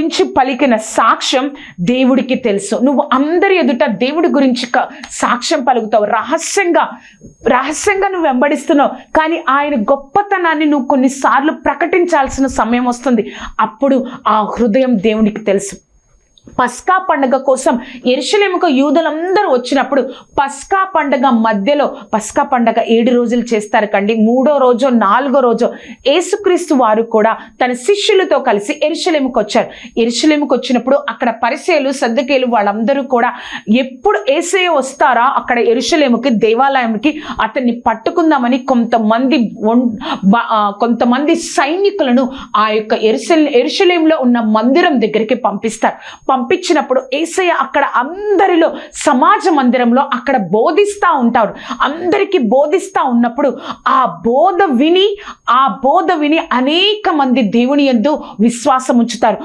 గురించి పలికిన సాక్ష్యం దేవుడికి తెలుసు. నువ్వు అందరి ఎదుట దేవుడి గురించి సాక్ష్యం పలుకుతావు, రహస్యంగా నువ్వు వెంబడిస్తున్నావు. కానీ ఆయన గొప్పతనాన్ని నువ్వు కొన్నిసార్లు ప్రకటించాల్సిన సమయం వస్తుంది. అప్పుడు ఆ హృదయం దేవునికి తెలుసు. పస్కా పండుగ కోసం యెరూషలేముకు యూదులందరూ వచ్చినప్పుడు పస్కా పండుగ మధ్యలో, పస్కా పండుగ 7 రోజులు చేస్తారు కండి, 3వ రోజు 4వ రోజు యేసుక్రీస్తు వారు కూడా తన శిష్యులతో కలిసి యెరూషలేముకు వచ్చారు. యెరూషలేముకు వచ్చినప్పుడు అక్కడ పరిసయ్యులు, సద్దూకయ్యులు వాళ్ళందరూ కూడా ఎప్పుడు యేసయ్య వస్తారా అక్కడ యెరూషలేముకి, దేవాలయంకి అతన్ని పట్టుకుందామని కొంతమంది సైనికులను ఆ యొక్క యెరూషలేములో ఉన్న మందిరం దగ్గరికి పంపించినప్పుడు యేసయ్య అక్కడ అందరిలో సమాజ మందిరంలో అక్కడ బోధిస్తూ ఉంటాడు. అందరికీ బోధిస్తూ ఉన్నప్పుడు ఆ బోధ విని అనేక మంది దేవుని యందు విశ్వాసం ఉంచుతారు.